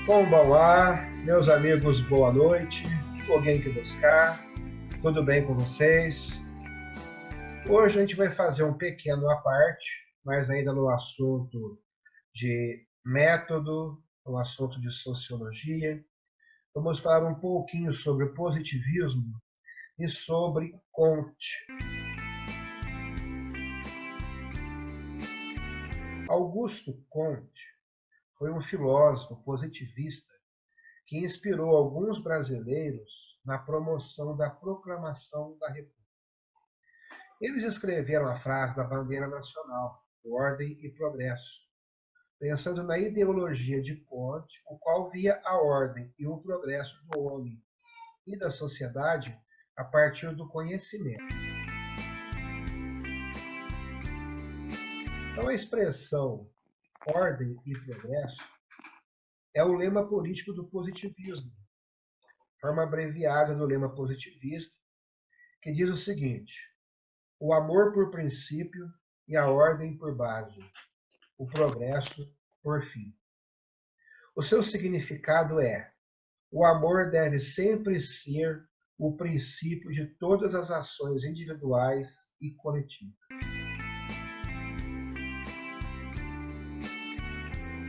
Olá, meus amigos, boa noite. Alguém que buscar, tudo bem com vocês? Hoje a gente vai fazer um pequeno à parte, mas ainda no assunto de método, no assunto de sociologia. Vamos falar um pouquinho sobre positivismo e sobre Comte. Augusto Comte foi um filósofo positivista que inspirou alguns brasileiros na promoção da proclamação da República. Eles escreveram a frase da bandeira nacional, ordem e progresso, pensando na ideologia de Comte, o qual via a ordem e o progresso do homem e da sociedade a partir do conhecimento. Então, a expressão ordem e progresso é o lema político do positivismo, forma abreviada do lema positivista, que diz o seguinte: o amor por princípio e a ordem por base, o progresso por fim. O seu significado é: o amor deve sempre ser o princípio de todas as ações individuais e coletivas.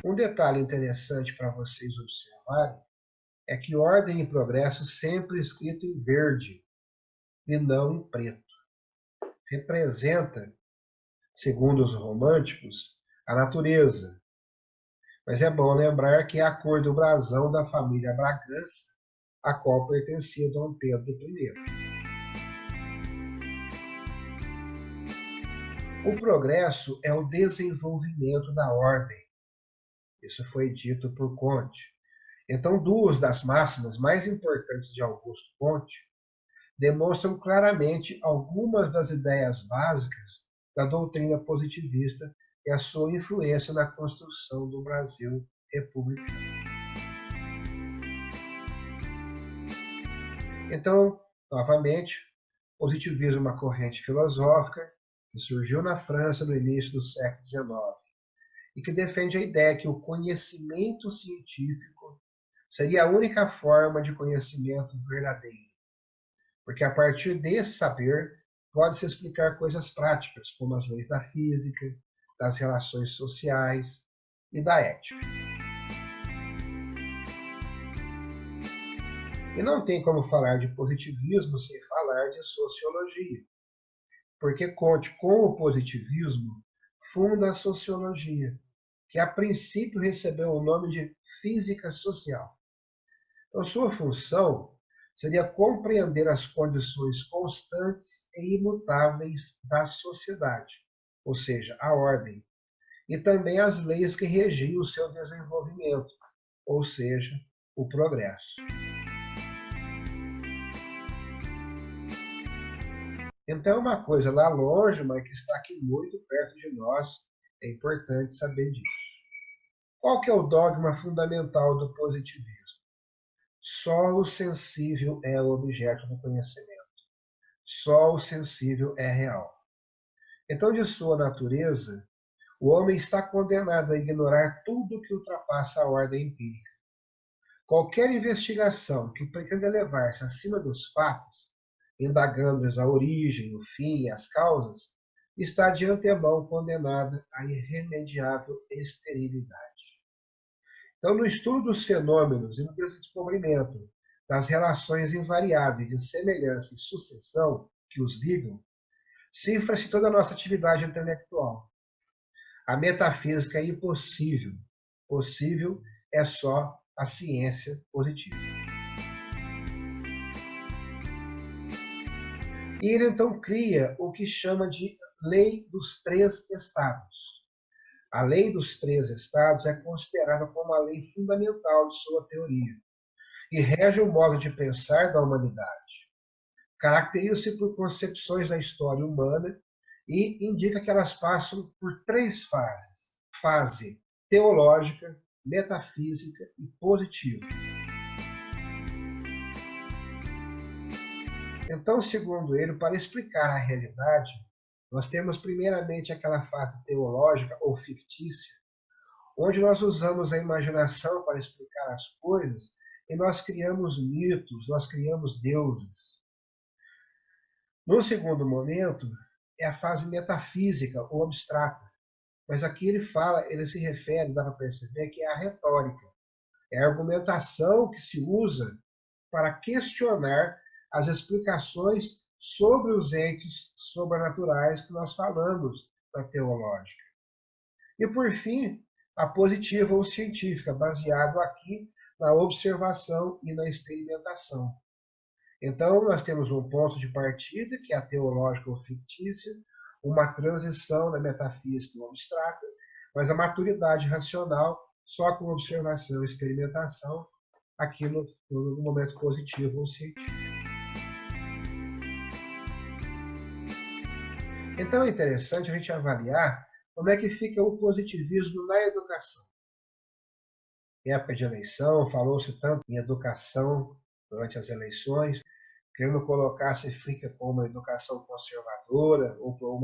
Um detalhe interessante para vocês observarem é que ordem e progresso sempre escrito em verde e não em preto. Representa, segundo os românticos, a natureza. Mas é bom lembrar que é a cor do brasão da família Bragança, a qual pertencia a Dom Pedro I. O progresso é o desenvolvimento da ordem. Isso foi dito por Comte. Então, duas das máximas mais importantes de Augusto Comte demonstram claramente algumas das ideias básicas da doutrina positivista e a sua influência na construção do Brasil republicano. Então, novamente, o positivismo é uma corrente filosófica que surgiu na França no início do século XIX e que defende a ideia que o conhecimento científico seria a única forma de conhecimento verdadeiro, porque a partir desse saber pode-se explicar coisas práticas, como as leis da física, das relações sociais e da ética. E não tem como falar de positivismo sem falar de sociologia, porque Comte, com o positivismo, funda a sociologia, que a princípio recebeu o nome de física social. Então, sua função seria compreender as condições constantes e imutáveis da sociedade, ou seja, a ordem, e também as leis que regiam o seu desenvolvimento, ou seja, o progresso. Então, uma coisa lá longe, mas que está aqui muito perto de nós, é importante saber disso. Qual que é o dogma fundamental do positivismo? Só o sensível é o objeto do conhecimento. Só o sensível é real. Então, de sua natureza, o homem está condenado a ignorar tudo que ultrapassa a ordem empírica. Qualquer investigação que pretenda levar-se acima dos fatos, indagando-lhes a origem, o fim e as causas, está de antemão condenada à irremediável esterilidade. Então, no estudo dos fenômenos e no descobrimento das relações invariáveis de semelhança e sucessão que os ligam, cifra-se toda a nossa atividade intelectual. A metafísica é impossível. Possível é só a ciência positiva. E ele então cria o que chama de Lei dos Três Estados. A Lei dos Três Estados é considerada como a lei fundamental de sua teoria e rege o modo de pensar da humanidade. Caracteriza-se por concepções da história humana e indica que elas passam por três fases: fase teológica, metafísica e positiva. Então, segundo ele, para explicar a realidade, nós temos primeiramente aquela fase teológica ou fictícia, onde nós usamos a imaginação para explicar as coisas e nós criamos mitos, nós criamos deuses. No segundo momento, é a fase metafísica ou abstrata. Mas aqui ele se refere, dá para perceber, que é a retórica. É a argumentação que se usa para questionar as explicações sobre os entes sobrenaturais que nós falamos na teológica. E, por fim, a positiva ou científica, baseado aqui na observação e na experimentação. Então, nós temos um ponto de partida, que é a teológica ou fictícia, uma transição da metafísica ou abstrata, mas a maturidade racional só com observação e experimentação, aqui no momento positivo ou científico. Então é interessante a gente avaliar como é que fica o positivismo na educação. Em época de eleição, falou-se tanto em educação durante as eleições, querendo colocar se fica com uma educação conservadora ou por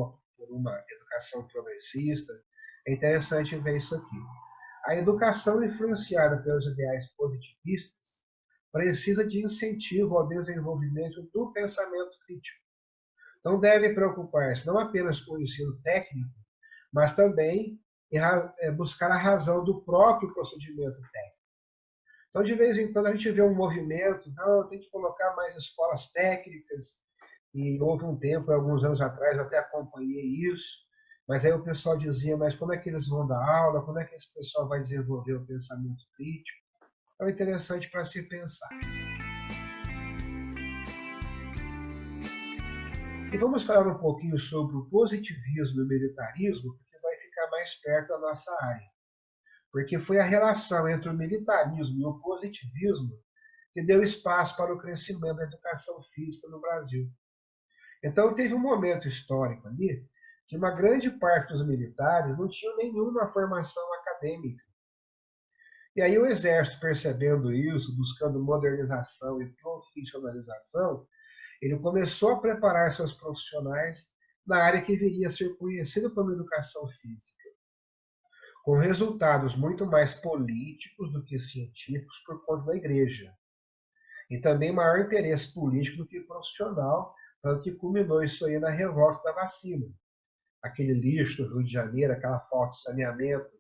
uma educação progressista. É interessante ver isso aqui. A educação influenciada pelos ideais positivistas precisa de incentivo ao desenvolvimento do pensamento crítico. Então deve preocupar-se não apenas com o ensino técnico, mas também em buscar a razão do próprio procedimento técnico. Então, de vez em quando, a gente vê um movimento, não, tem que colocar mais escolas técnicas, e houve um tempo, alguns anos atrás, eu até acompanhei isso, mas aí o pessoal dizia, mas como é que eles vão dar aula, como é que esse pessoal vai desenvolver o pensamento crítico? É interessante para se pensar. E vamos falar um pouquinho sobre o positivismo e o militarismo, porque vai ficar mais perto da nossa área. Porque foi a relação entre o militarismo e o positivismo que deu espaço para o crescimento da educação física no Brasil. Então, teve um momento histórico ali que uma grande parte dos militares não tinham nenhuma formação acadêmica. E aí o Exército, percebendo isso, buscando modernização e profissionalização, ele começou a preparar seus profissionais na área que viria a ser conhecida como educação física, com resultados muito mais políticos do que científicos por conta da igreja. E também maior interesse político do que profissional, tanto que culminou isso aí na revolta da vacina. Aquele lixo do Rio de Janeiro, aquela falta de saneamento,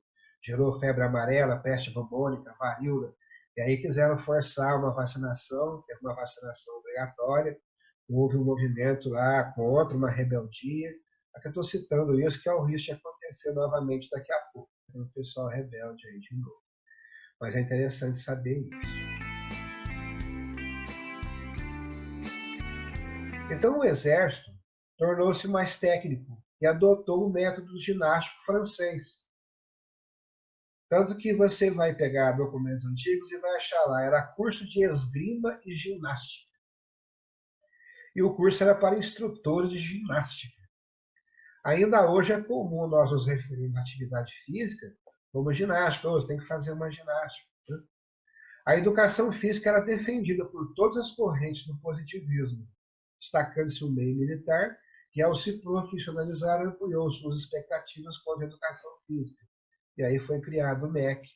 gerou febre amarela, peste bubônica, varíola, e aí quiseram forçar uma vacinação, que é uma vacinação obrigatória. Houve um movimento lá contra uma rebeldia. Até estou citando isso, que é o risco de acontecer novamente daqui a pouco. Tem um pessoal rebelde aí de novo. Mas é interessante saber isso. Então o Exército tornou-se mais técnico e adotou o método ginástico francês. Tanto que você vai pegar documentos antigos e vai achar lá, era curso de esgrima e ginástica. E o curso era para instrutores de ginástica. Ainda hoje é comum nós nos referirmos à atividade física como ginástica, hoje tem que fazer uma ginástica. Né? A educação física era defendida por todas as correntes do positivismo, destacando-se o meio militar, que ao se profissionalizar ampliou suas expectativas quanto à educação física. E aí foi criado o MEC,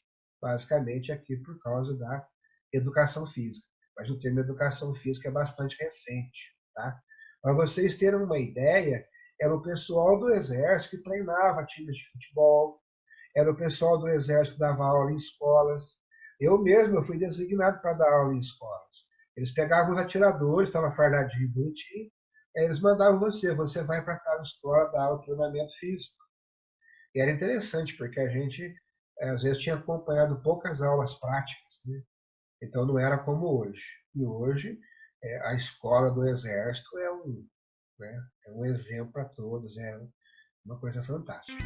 basicamente aqui por causa da educação física. Mas o termo educação física é bastante recente. Tá? Para vocês terem uma ideia, era o pessoal do Exército que treinava times de futebol, era o pessoal do Exército que dava aula em escolas. Eu mesmo fui designado para dar aula em escolas. Eles pegavam os atiradores, estava fardadinho, bonitinho, aí eles mandavam você vai para cada escola dar aula de treinamento físico. E era interessante, porque a gente, às vezes, tinha acompanhado poucas aulas práticas, né? Então não era como hoje. E hoje, a escola do Exército é um exemplo para todos, é uma coisa fantástica.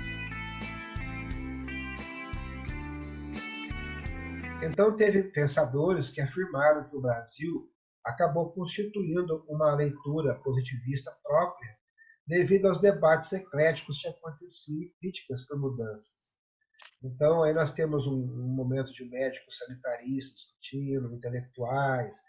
Então teve pensadores que afirmaram que o Brasil acabou constituindo uma leitura positivista própria devido aos debates ecléticos que aconteciam e críticas por mudanças. Então, aí nós temos um momento de médicos sanitaristas discutindo, intelectuais,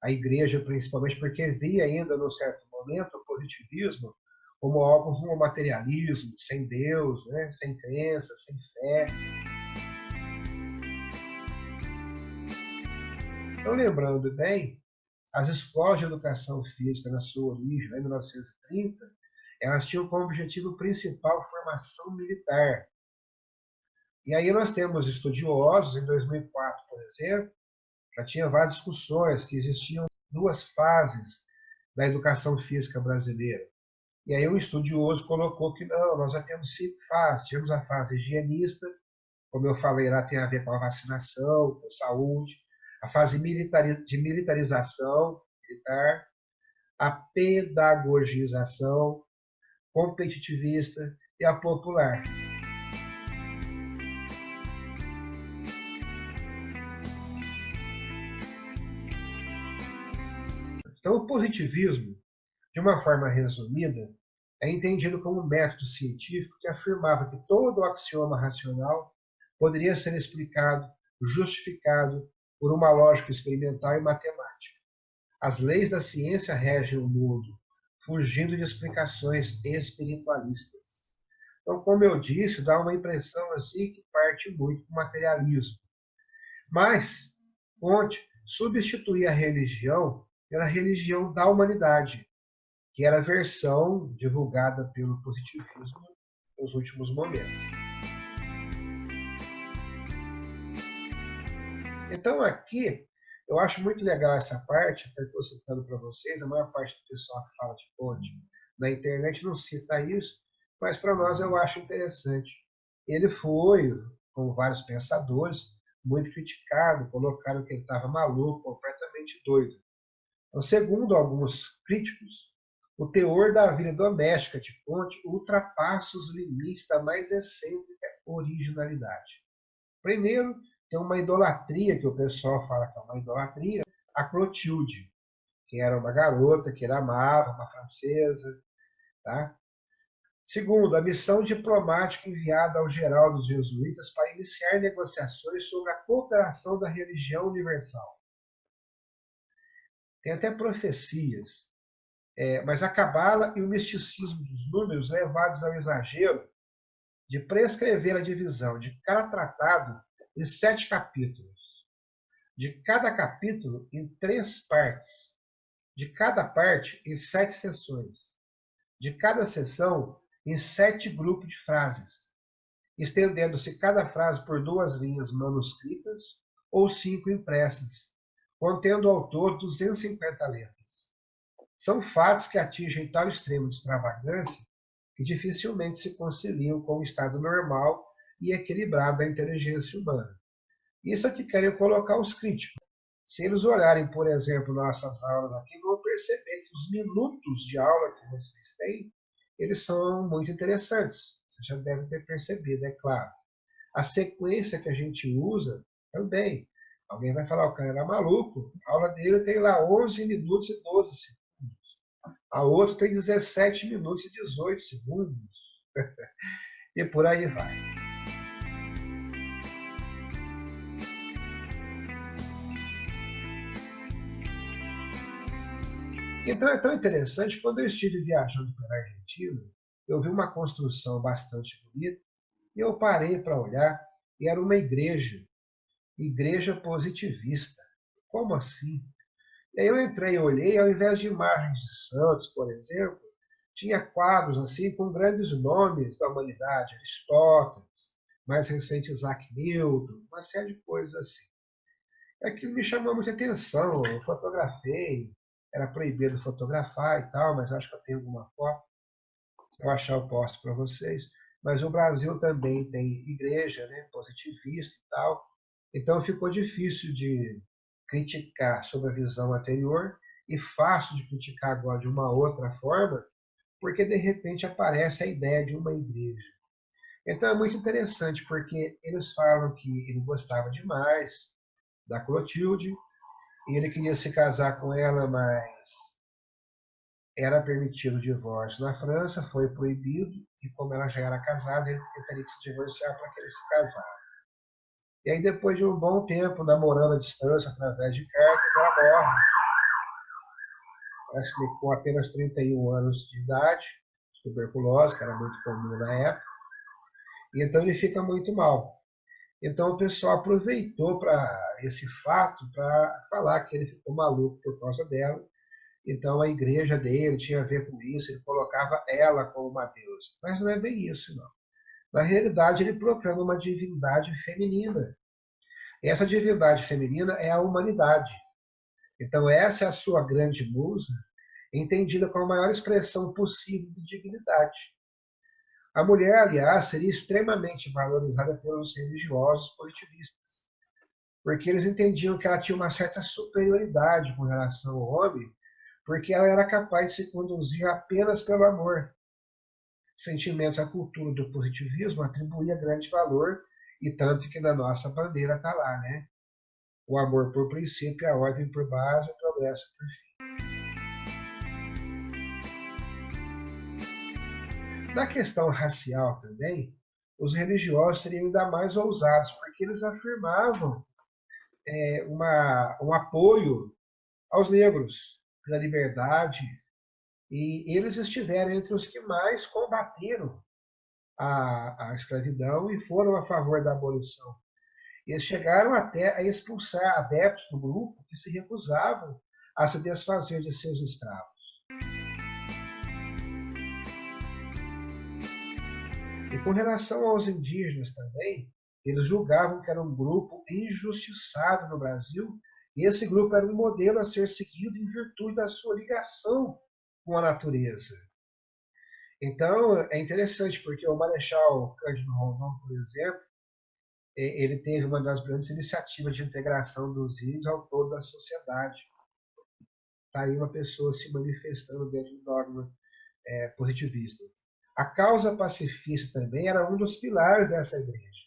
a igreja principalmente, porque via ainda, num certo momento, o positivismo como algo como materialismo, sem Deus, né? Sem crença, sem fé. Então, lembrando bem, as escolas de educação física, na sua origem, em 1930, elas tinham como objetivo principal formação militar. E aí nós temos estudiosos, em 2004, por exemplo, já tinha várias discussões que existiam duas fases da educação física brasileira. E aí um estudioso colocou que não, nós já temos 5 fases. Temos a fase higienista, como eu falei lá, tem a ver com a vacinação, com saúde. A fase de militarização militar, a pedagogização, competitivista e a popular. Então, o positivismo, de uma forma resumida, é entendido como um método científico que afirmava que todo axioma racional poderia ser explicado, justificado por uma lógica experimental e matemática. As leis da ciência regem o mundo, fugindo de explicações espiritualistas. Então, como eu disse, dá uma impressão assim que parte muito do materialismo. Mas Comte substituía a religião pela religião da humanidade, que era a versão divulgada pelo positivismo nos últimos momentos. Então, aqui, eu acho muito legal essa parte, até estou citando para vocês, a maior parte do pessoal que fala de Comte na internet não cita isso, mas para nós eu acho interessante. Ele foi, como vários pensadores, muito criticado, colocaram que ele estava maluco, completamente doido. Então, segundo alguns críticos, o teor da vida doméstica de Comte ultrapassa os limites da mais excêntrica originalidade. Primeiro, tem uma idolatria, que o pessoal fala que é uma idolatria, a Clotilde, que era uma garota que ele amava, uma francesa. Tá? Segundo, a missão diplomática enviada ao geral dos jesuítas para iniciar negociações sobre a cooperação da religião universal. Tem até profecias, mas a cabala e o misticismo dos números levados ao exagero de prescrever a divisão de cada tratado em 7 capítulos, de cada capítulo em 3 partes, de cada parte em 7 seções, de cada seção em 7 grupos de frases, estendendo-se cada frase por 2 linhas manuscritas ou 5 impressas, contendo ao todo 250 letras. São fatos que atingem tal extremo de extravagância que dificilmente se conciliam com o estado normal e equilibrado da inteligência humana. Isso é que querem colocar os críticos. Se eles olharem, por exemplo, nossas aulas aqui, vão perceber que os minutos de aula que vocês têm, eles são muito interessantes. Vocês já devem ter percebido, é claro. A sequência que a gente usa também. Alguém vai falar, o cara era maluco. A aula dele tem lá 11 minutos e 12 segundos. A outra tem 17 minutos e 18 segundos. E por aí vai. Então é tão interessante, quando eu estive viajando pela Argentina, eu vi uma construção bastante bonita, e eu parei para olhar, e era uma igreja positivista. Como assim? E aí eu entrei e olhei, ao invés de imagens de santos, por exemplo, tinha quadros assim com grandes nomes da humanidade, Aristóteles, mais recente Isaac Newton, uma série de coisas assim. Aquilo me chamou muita atenção, eu fotografei, era proibido fotografar e tal, mas acho que eu tenho alguma foto. Se eu achar, eu posto para vocês. Mas o Brasil também tem igreja, né, positivista e tal. Então ficou difícil de criticar sobre a visão anterior e fácil de criticar agora de uma outra forma, porque de repente aparece a ideia de uma igreja. Então é muito interessante, porque eles falam que ele gostava demais da Clotilde, e ele queria se casar com ela, mas era permitido o divórcio na França, foi proibido, e como ela já era casada, ele teria que se divorciar para que ele se casasse. E aí, depois de um bom tempo namorando à distância, através de cartas, ela morre. Parece que com apenas 31 anos de idade, tuberculose, que era muito comum na época, e então ele fica muito mal. Então o pessoal aproveitou para esse fato para falar que ele ficou maluco por causa dela. Então a igreja dele tinha a ver com isso, ele colocava ela como uma deusa. Mas não é bem isso, não. Na realidade, ele proclama uma divindade feminina. Essa divindade feminina é a humanidade. Então essa é a sua grande musa, entendida como a maior expressão possível de dignidade. A mulher, aliás, seria extremamente valorizada pelos religiosos positivistas, porque eles entendiam que ela tinha uma certa superioridade com relação ao homem, porque ela era capaz de se conduzir apenas pelo amor. Sentimento à cultura do positivismo atribuía grande valor, e tanto que na nossa bandeira está lá, né? O amor por princípio, a ordem por base, o progresso por fim. Na questão racial também, os religiosos seriam ainda mais ousados, porque eles afirmavam um apoio aos negros pela liberdade, e eles estiveram entre os que mais combateram a escravidão e foram a favor da abolição. Eles chegaram até a expulsar adeptos do grupo que se recusavam a se desfazer de seus escravos. E com relação aos indígenas também, eles julgavam que era um grupo injustiçado no Brasil, e esse grupo era um modelo a ser seguido em virtude da sua ligação com a natureza. Então, é interessante, porque o Marechal Cândido Rondon, por exemplo, ele teve uma das grandes iniciativas de integração dos índios ao todo da sociedade. Está aí uma pessoa se manifestando dentro do dogma positivista. A causa pacifista também era um dos pilares dessa igreja.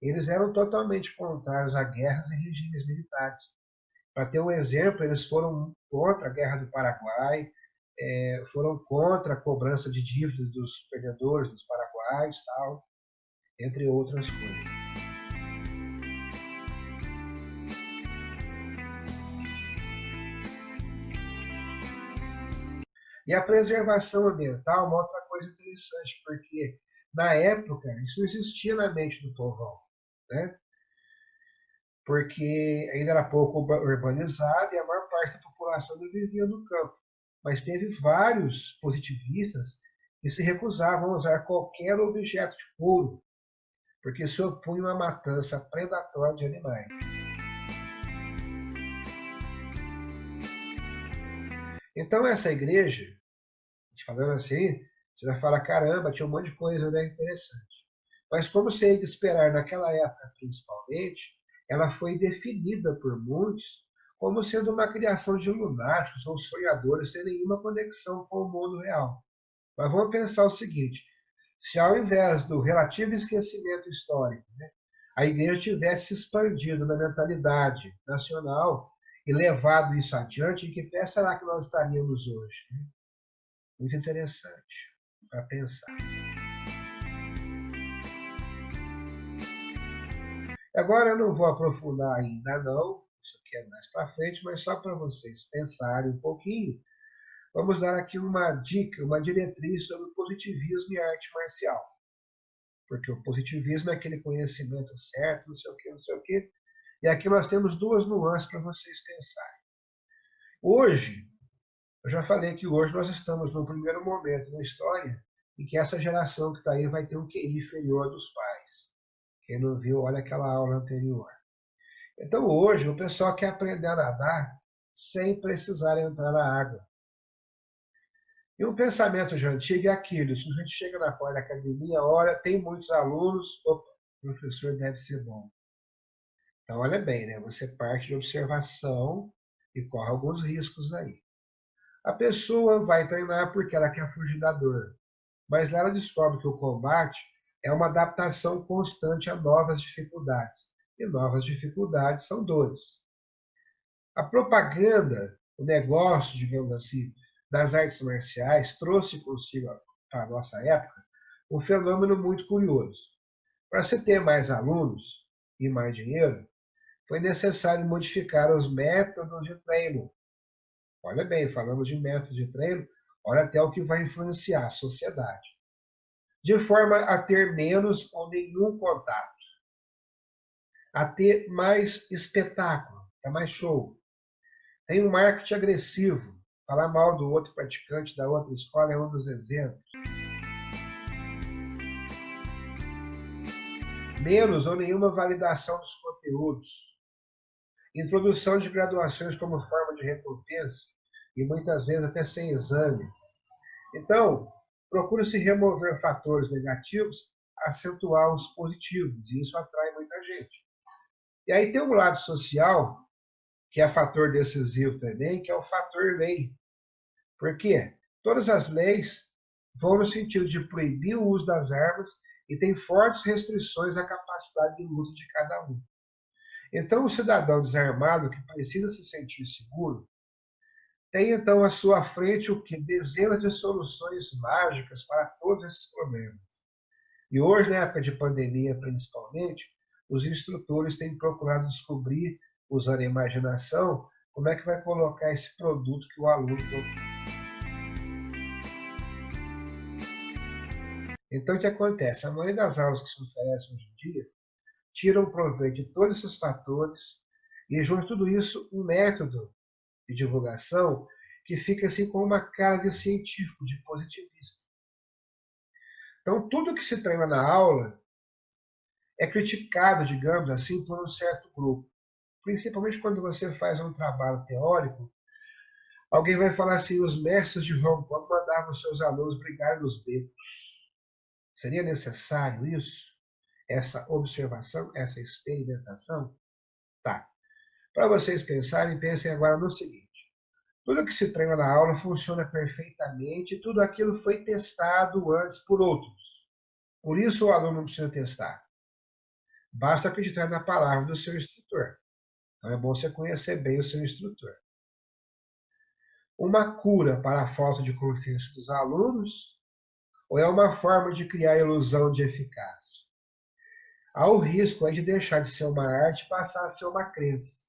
Eles eram totalmente contrários a guerras e regimes militares. Para ter um exemplo, eles foram contra a Guerra do Paraguai, foram contra a cobrança de dívidas dos perdedores, dos paraguaios, tal, entre outras coisas. E a preservação ambiental é uma outra coisa interessante, porque na época isso existia na mente do povão, né? Porque ainda era pouco urbanizado e a maior parte da população não vivia no campo. Mas teve vários positivistas que se recusavam a usar qualquer objeto de couro, porque se opunham à matança predatória de animais. Então essa igreja, falando assim, você vai falar, caramba, tinha um monte de coisa, né, interessante. Mas como você ia esperar naquela época, principalmente, ela foi definida por muitos como sendo uma criação de lunáticos ou sonhadores sem nenhuma conexão com o mundo real. Mas vamos pensar o seguinte, se ao invés do relativo esquecimento histórico, né, a igreja tivesse expandido na mentalidade nacional e levado isso adiante, em que pé será que nós estaríamos hoje? Né? Muito interessante para pensar. Agora eu não vou aprofundar ainda não, isso aqui é mais para frente, mas só para vocês pensarem um pouquinho, vamos dar aqui uma dica, uma diretriz sobre o positivismo e a arte marcial. Porque o positivismo é aquele conhecimento certo, não sei o que, não sei o que. E aqui nós temos duas nuances para vocês pensarem. Hoje, eu já falei que hoje nós estamos no primeiro momento da história em que essa geração que está aí vai ter um QI inferior dos pais. Quem não viu, olha aquela aula anterior. Então hoje o pessoal quer aprender a nadar sem precisar entrar na água. E um pensamento já antigo é aquilo, se a gente chega na porta da academia, olha, tem muitos alunos, opa, o professor deve ser bom. Então olha bem, né? Você parte de observação e corre alguns riscos aí. A pessoa vai treinar porque ela quer fugir da dor, mas lá ela descobre que o combate é uma adaptação constante a novas dificuldades. E novas dificuldades são dores. A propaganda, o negócio, digamos assim, das artes marciais trouxe consigo para a nossa época um fenômeno muito curioso. Para se ter mais alunos e mais dinheiro, foi necessário modificar os métodos de treino. Olha bem, falamos de método de treino, olha até o que vai influenciar a sociedade. De forma a ter menos ou nenhum contato. a ter mais espetáculo, tá mais show. Tem um marketing agressivo. Falar mal do outro praticante da outra escola é um dos exemplos. Menos ou nenhuma validação dos conteúdos. Introdução de graduações como forma de recompensa e muitas vezes até sem exame. Então, procura-se remover fatores negativos, acentuar os positivos, e isso atrai muita gente. E aí tem um lado social, que é fator decisivo também, que é o fator lei. Por quê? Todas as leis vão no sentido de proibir o uso das armas e tem fortes restrições à capacidade de luta de cada um. Então, o cidadão desarmado que precisa se sentir seguro tem, então, à sua frente o que? Dezenas de soluções mágicas para todos esses problemas. E hoje, na época de pandemia, principalmente, os instrutores têm procurado descobrir, usando a imaginação, como é que vai colocar esse produto que o aluno procura. Então, o que acontece? A maioria das aulas que se oferecem hoje em dia tiram proveito de todos esses fatores e junto tudo isso um método de divulgação que fica assim com uma cara de científico, de positivista. Então, tudo que se treina na aula é criticado, digamos assim, por um certo grupo. Principalmente quando você faz um trabalho teórico, alguém vai falar assim, os mestres de Hong Kong mandavam seus alunos brigarem nos becos. Seria necessário isso? Essa observação, essa experimentação? Tá. Para vocês pensarem, pensem agora no seguinte. Tudo que se treina na aula funciona perfeitamente e tudo aquilo foi testado antes por outros. Por isso o aluno não precisa testar. Basta acreditar na palavra do seu instrutor. Então é bom você conhecer bem o seu instrutor. Uma cura para a falta de confiança dos alunos ou é uma forma de criar ilusão de eficácia? Há o risco aí de deixar de ser uma arte e passar a ser uma crença.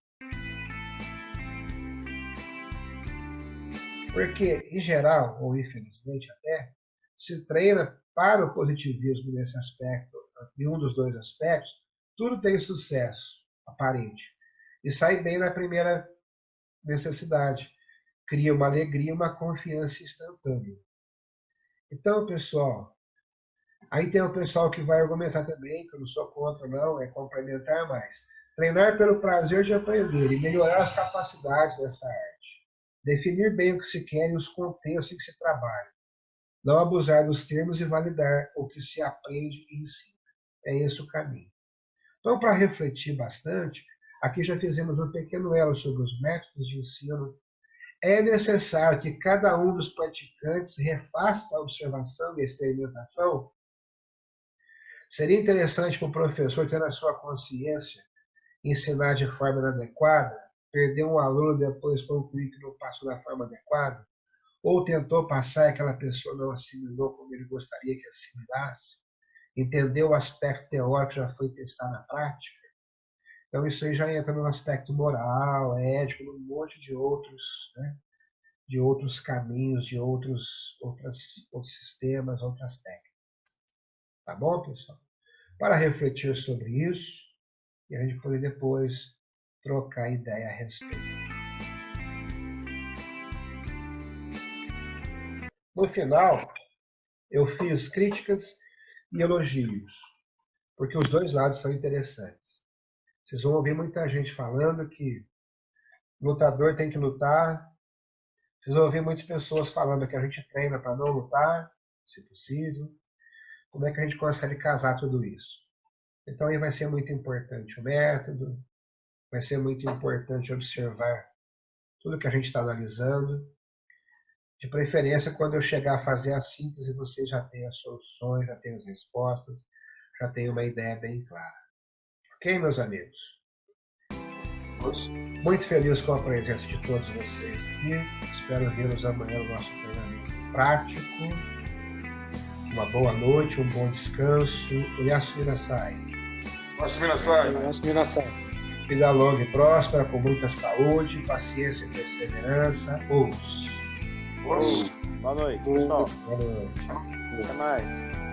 Porque, em geral, ou infelizmente até, se treina para o positivismo nesse aspecto, em um dos dois aspectos, tudo tem sucesso aparente. E sai bem na primeira necessidade. Cria uma alegria, uma confiança instantânea. Então, pessoal, aí tem o pessoal que vai argumentar também, que eu não sou contra, não, é complementar mais. Treinar pelo prazer de aprender e melhorar as capacidades dessa arte. Definir bem o que se quer e os contextos em que se trabalha. Não abusar dos termos e validar o que se aprende e ensina. É esse o caminho. Então, para refletir bastante, aqui já fizemos um pequeno elo sobre os métodos de ensino. É necessário que cada um dos praticantes refaça a observação e a experimentação. Seria interessante para o professor ter na sua consciência ensinar de forma inadequada, perder um aluno depois concluir que não passou da forma adequada, ou tentou passar e aquela pessoa não assimilou como ele gostaria que assimilasse, entendeu o aspecto teórico já foi testado na prática. Então isso aí já entra no aspecto moral, ético, num monte de outros, né, de outros caminhos, de outros sistemas, outras técnicas. Tá bom, pessoal? Para refletir sobre isso, e a gente poder depois trocar ideia a respeito. No final, eu fiz críticas e elogios, porque os dois lados são interessantes. Vocês vão ouvir muita gente falando que lutador tem que lutar. Vocês vão ouvir muitas pessoas falando que a gente treina para não lutar, se possível. Como é que a gente consegue casar tudo isso? Então, aí vai ser muito importante o método, vai ser muito importante observar tudo que a gente está analisando. De preferência, quando eu chegar a fazer a síntese, você já tem as soluções, já tem as respostas, já tem uma ideia bem clara. Ok, meus amigos? Muito feliz com a presença de todos vocês aqui. Espero vê-los amanhã no nosso treinamento prático. Uma boa noite, um bom descanso. Oyasu Minasai. Oyasu Minasai. Vida longa e próspera, com muita saúde, paciência e perseverança. Boa noite, pessoal. Boa noite. Até mais.